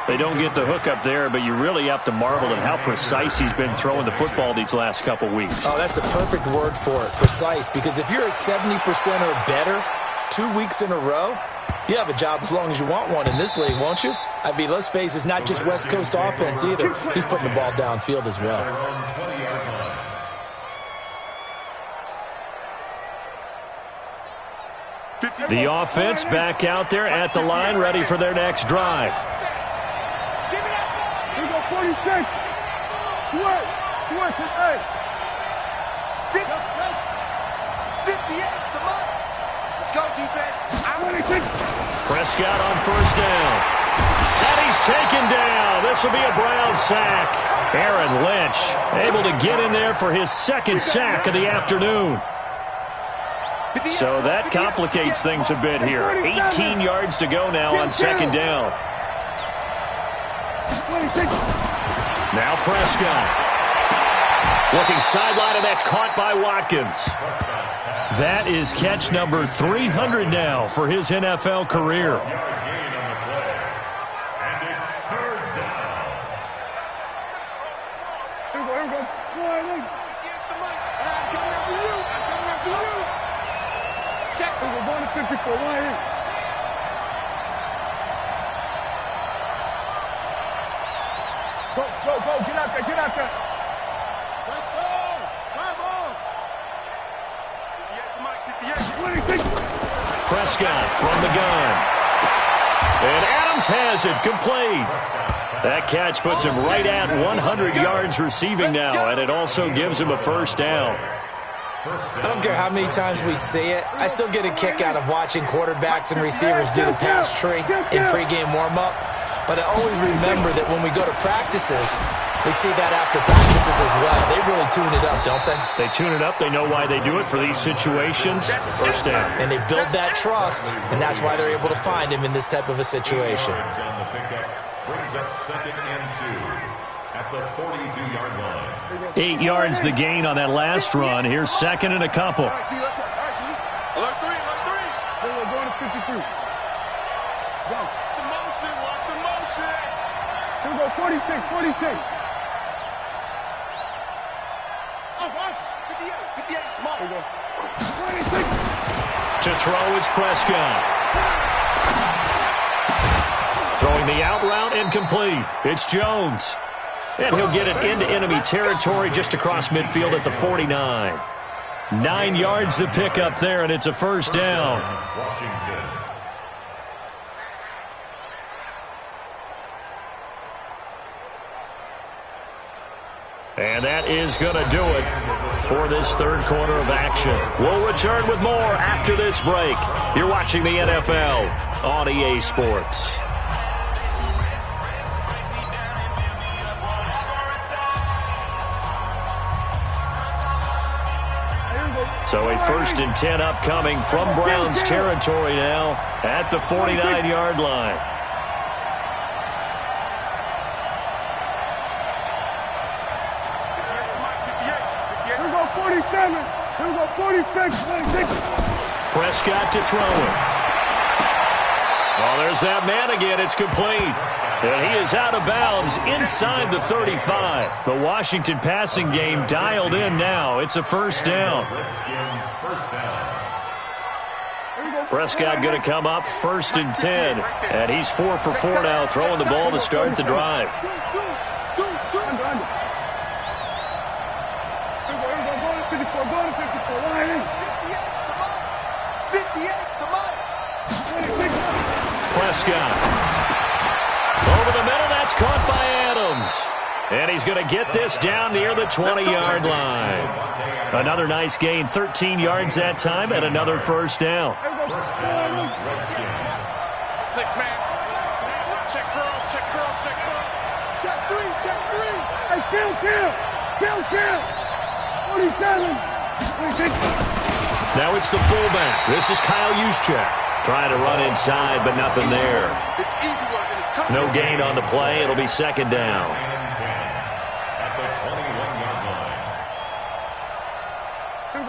They don't get the hook up there, but you really have to marvel at how precise he's been throwing the football these last couple weeks. Oh, that's a perfect word for it, precise, because if you're at 70% or better 2 weeks in a row, you have a job as long as you want one in this league, won't you? I mean, let's face it, it's not just West Coast offense either. He's putting the ball downfield as well. The offense back out there at the line, ready for their next drive. Here we go, 46. Switch, hey. 58, come on. Let's go, defense. 26. Prescott on 1st down. And he's taken down. This will be a Brown sack. Aaron Lynch able to get in there for his 2nd sack of the afternoon. So that complicates things a bit here. 18 yards to go now on 2nd down. Now Prescott. Looking sideline, and that's caught by Watkins. That is catch number 300 now for his NFL career. Go, get out there. Let's go. Come on. 58. Prescott from the gun. And Adams has it complete. That catch puts him right at 100 yards receiving now, and it also gives him a first down. I don't care how many times we see it. I still get a kick out of watching quarterbacks and receivers do the pass tree in pregame warm-up. But I always remember that when we go to practices, we see that after practices as well. They really tune it up, don't they? They tune it up. They know why they do it for these situations. First down. And they build that trust, and that's why they're able to find him in this type of a situation. Brings up 2nd and 2 at the 42-yard line. 8 yards the gain on that last run. Here's 2nd and a couple. Alert 3, alert 3. We're going to 53. Go. The motion, watch the motion. Here we go, 46. Off. 58, come on. Here we go. 26. To throw is Prescott. Throwing the out route incomplete. It's Jones. And he'll get it into enemy territory just across midfield at the 49. 9 yards to pick up there, and it's a first down. Washington. And that is going to do it for this third quarter of action. We'll return with more after this break. You're watching the NFL on EA Sports. So a 1st and 10 upcoming from Browns territory now at the 49-yard line. Here we go, 47. Here we go, 46. Prescott to throw it. Well, there's that man again. It's complete. And he is out of bounds inside the 35. The Washington passing game dialed in now. It's a first down. Prescott going to come up 1st and 10. And he's 4 for 4 now, throwing the ball to start the drive. Prescott. Over the middle, that's caught by Adams. And he's going to get this down near the 20-yard line. Another nice gain, 13 yards that time, and another first down. 6 man. Check curls. Check 3. Hey, kill. 47. Now it's the fullback. This is Kyle Juszczyk. Trying to run inside, but nothing there. No gain on the play. It'll be 2nd down.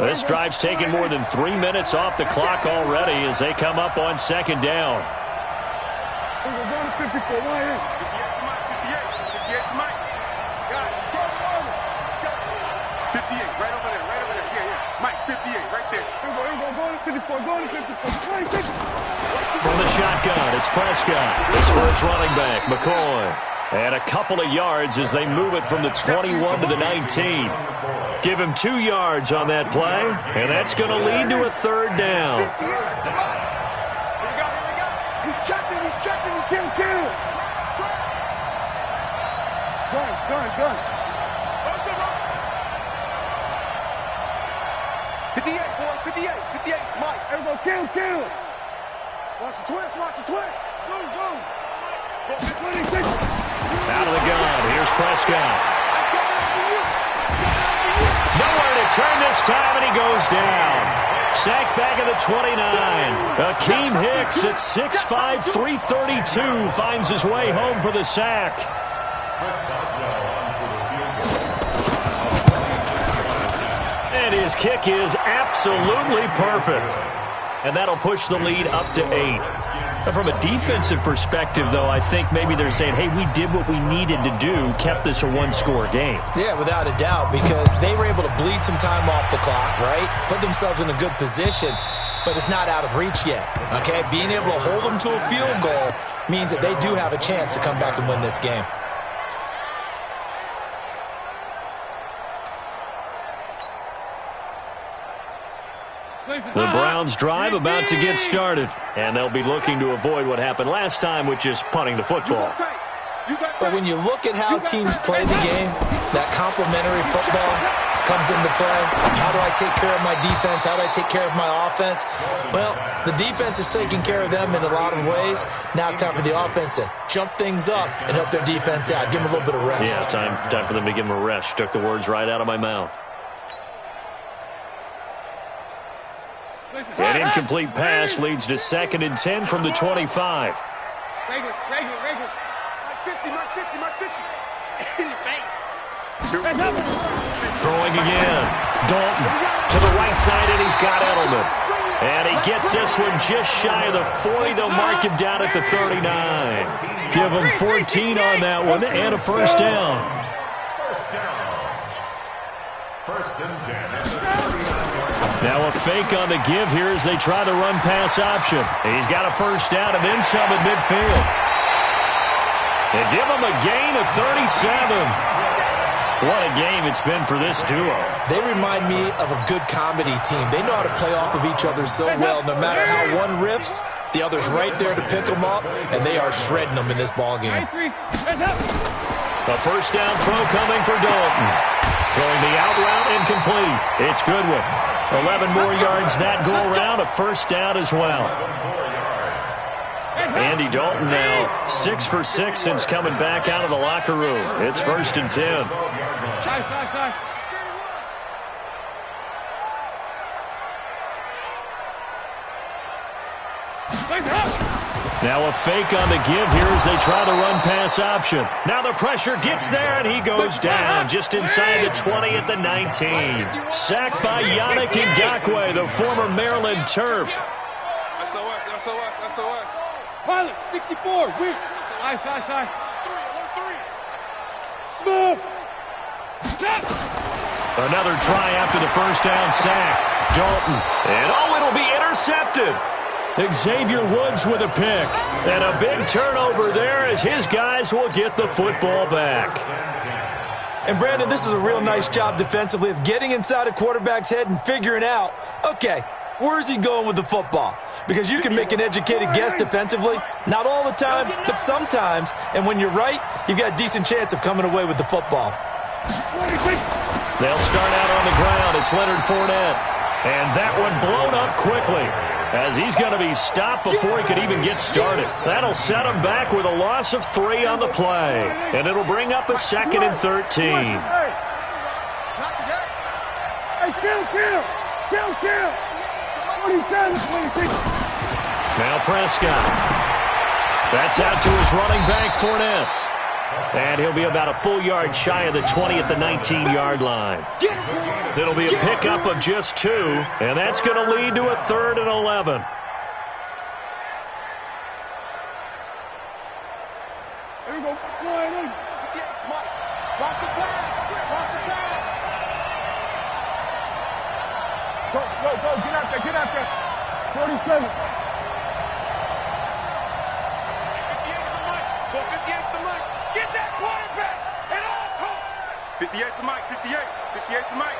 This drive's taken more than 3 minutes off the clock already as they come up on 2nd down. 58, right over there. Yeah. Mike, 58, right there. Go to 54. From the shotgun, it's Prescott. His first running back, McCoy. And a couple of yards as they move it from the 21 to the 19. Give him 2 yards on that play, and that's going to lead to a 3rd down. Here we go. He's checking. He's getting killed. Gun. 58, boy. 58, Mike. Here we go, kill. Watch the twist. Go. 26. Out of the gun, here's Prescott. Nowhere to turn this time, and he goes down. Sacked back at the 29. Akeem Hicks at 6'5", 332 finds his way home for the sack. And his kick is absolutely perfect. And that'll push the lead up to 8. From a defensive perspective, though, I think maybe they're saying, hey, we did what we needed to do, kept this a one-score game. Yeah, without a doubt, because they were able to bleed some time off the clock, right? Put themselves in a good position, but it's not out of reach yet, okay? Being able to hold them to a field goal means that they do have a chance to come back and win this game. The Browns drive about to get started, and they'll be looking to avoid what happened last time, which is punting the football. But when you look at how teams play the game, that complementary football comes into play. How do I take care of my defense? How do I take care of my offense? Well, the defense is taking care of them in a lot of ways. Now it's time for the offense to jump things up and help their defense out. Give them a little bit of rest. Yeah, it's time for them to give them a rest. Took the words right out of my mouth. An incomplete pass leads to 2nd and 10 from the 25. Regular. March 50. Throwing again. Dalton to the right side, and he's got Edelman. And he gets this one just shy of the 40. They'll mark him down at the 39. Give him 14 on that one and a first down. First and 10 at the 39-yard line. Now a fake on the give here as they try the run-pass option. He's got a first down and then some at midfield. They give him a gain of 37. What a game it's been for this duo. They remind me of a good comedy team. They know how to play off of each other so well. No matter how one riffs, the other's right there to pick them up, and they are shredding them in this ballgame. A first down throw coming for Dalton. Throwing the out route incomplete. It's Goodwin. 11 more yards that go around. A first down as well. Andy Dalton now 6 for 6 since coming back out of the locker room. It's 1st and 10. Now a fake on the give here as they try the run-pass option. Now the pressure gets there, and he goes down just inside the 20 at the 19. Sacked by Yannick Ngakoue, the former Maryland Terp. SOS. Pilot, 64, weak. Side. Smooth. Another try after the first down sack. Dalton. And it'll be intercepted. Xavier Woods with a pick. And a big turnover there as his guys will get the football back. And, Brandon, this is a real nice job defensively of getting inside a quarterback's head and figuring out, okay, where's he going with the football? Because you can make an educated guess defensively. Not all the time, but sometimes. And when you're right, you've got a decent chance of coming away with the football. They'll start out on the ground. It's Leonard Fournette. And that one blown up quickly as he's going to be stopped before he could even get started. That'll set him back with a loss of 3 on the play. And it'll bring up a 2nd and 13. Hey, kill. 27. Now Prescott. That's out to his running back, Fournette. And he'll be about a full yard shy of the 20 at the 19-yard line. It'll be a pickup of just 2, and that's going to lead to a 3rd and 11. Here we go. Watch the pass. Go. Get out there. 47. 58's the mic. Get that quarterback at all costs. 58's the mic. 58's the mic.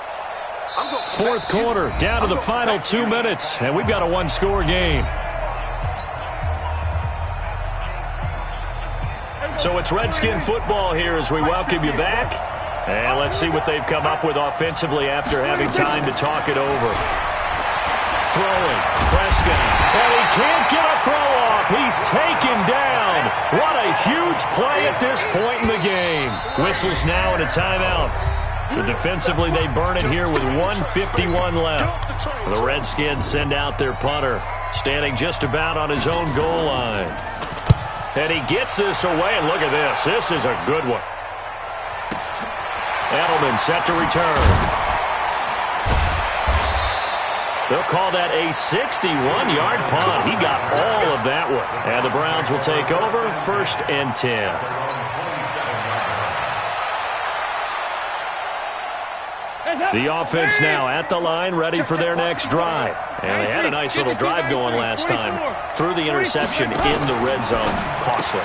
I'm going. Fourth quarter, down to the final 2 minutes, and we've got a one-score game. So it's Redskin football here as we welcome you back. And let's see what they've come up with offensively after having time to talk it over. Throwing, Prescott, and he can't get a throw off. He's taken down. What a huge play at this point in the game. Whistles now and a timeout. So defensively, they burn it here with 1:51 left. The Redskins send out their punter, standing just about on his own goal line. And he gets this away, and look at this. This is a good one. Edelman set to return. They'll call that a 61-yard punt. He got all of that one. And the Browns will take over, 1st and 10. The offense now at the line, ready for their next drive. And they had a nice little drive going last time. Threw the interception in the red zone. Costly.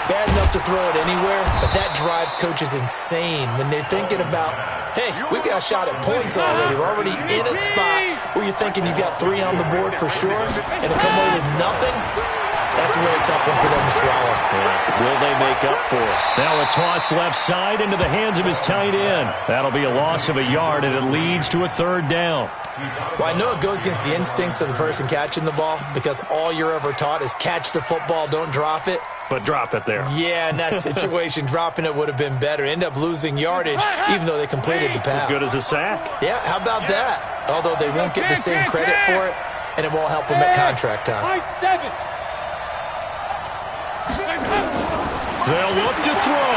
Bad enough to throw it anywhere, but that drives coaches insane when they're thinking about, hey, we've got a shot at points already. We're already in a spot where you're thinking you got 3 on the board for sure, and to come away with nothing, That's a really tough one for them to swallow. Yeah. Will they make up for it? Now a toss left side into the hands of his tight end. That'll be a loss of a yard, and it leads to a third down. Well, I know it goes against the instincts of the person catching the ball because all you're ever taught is catch the football, don't drop it. But drop it there. Yeah, in that situation, dropping it would have been better. End up losing yardage, even though they completed the pass. As good as a sack. Yeah, how about that? Although they won't get the same credit for it, and it won't help them at contract time. They'll look to throw.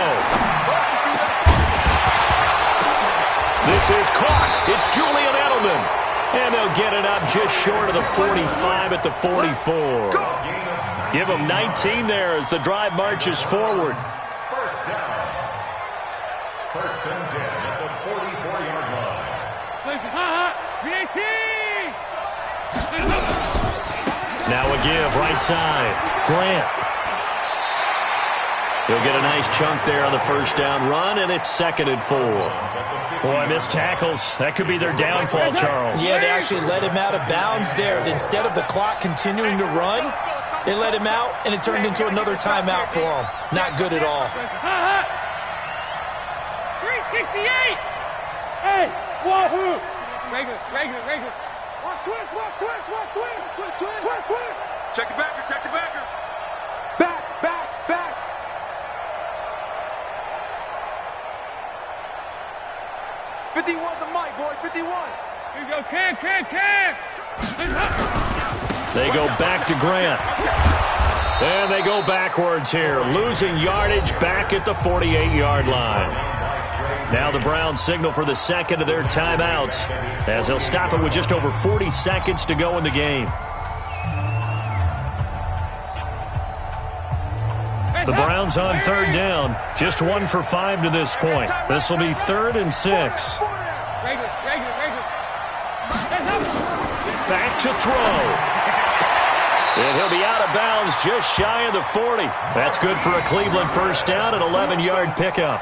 This is caught. It's Julian Edelman. And they'll get it up just short of the 45 at the 44. Give them 19 there as the drive marches forward. First down. First and 10 at the 44-yard line. Now a give, right side. Grant. He'll get a nice chunk there on the first down run, and it's 2nd and 4. Boy, missed tackles. That could be their downfall, Charles. Yeah, they actually let him out of bounds there. Instead of the clock continuing to run, they let him out, and it turned into another timeout for him. Not good at all. 368! Hey, wahoo! Regular. Watch twist. Check the backer. Back. 51's the mic, boy. 51. Here you go, Cam. They go back to Grant. And they go backwards here, losing yardage back at the 48-yard line. Now the Browns signal for the second of their timeouts as they'll stop it with just over 40 seconds to go in the game. The Browns on third down, just 1 for 5 to this point. This will be 3rd and 6. Back to throw. And he'll be out of bounds just shy of the 40. That's good for a Cleveland first down, an 11-yard pickup.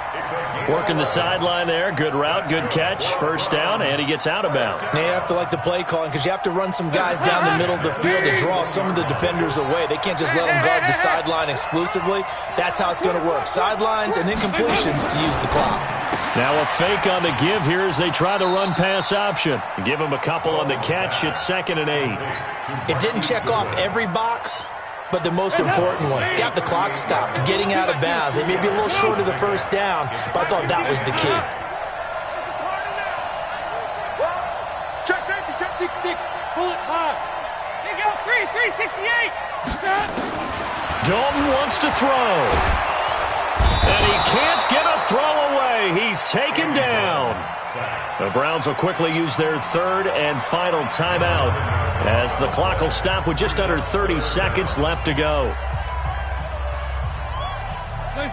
Working the sideline there. Good route, good catch. First down, and he gets out of bounds. Now you have to like the play calling because you have to run some guys down the middle of the field to draw some of the defenders away. They can't just let them guard the sideline exclusively. That's how it's going to work. Sidelines and incompletions to use the clock. Now a fake on the give here as they try the run-pass option. Give him a couple on the catch. It's 2nd and 8. It didn't check off every box, but the most important one. Got the clock stopped, getting out of bounds. They may be a little short of the first down, but I thought that was the key. Check safety, check 6-6. Pull it high. Here you go, 368. Dalton wants to throw. And he can't get a throw away. He's taken down. The Browns will quickly use their 3rd and final timeout as the clock will stop with just under 30 seconds left to go.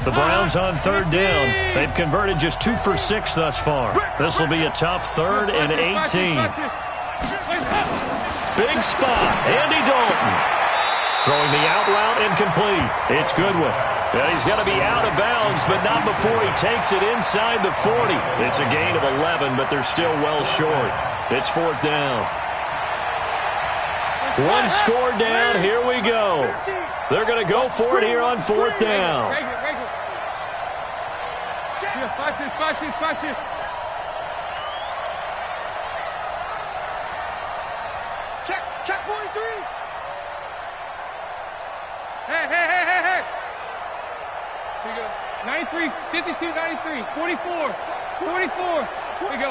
The Browns on third down. They've converted just 2 for 6 thus far. This will be a tough 3rd and 18. Big spot. Andy Dalton. Throwing the out route incomplete. It's Goodwin. And he's going to be out of bounds, but not before he takes it inside the 40. It's a gain of 11, but they're still well short. It's 4th down. 1 score down. Here we go. They're going to go for it here on 4th down. Check 43. Hey. Here you go. 93, 52, 93, 44. Here you go.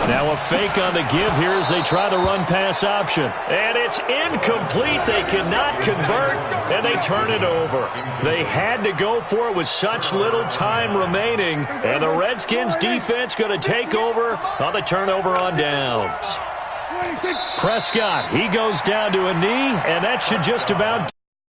Now a fake on the give here as they try the run-pass option. And it's incomplete. They cannot convert, and they turn it over. They had to go for it with such little time remaining, and the Redskins defense going to take over on the turnover on downs. Prescott, he goes down to a knee, and that should just about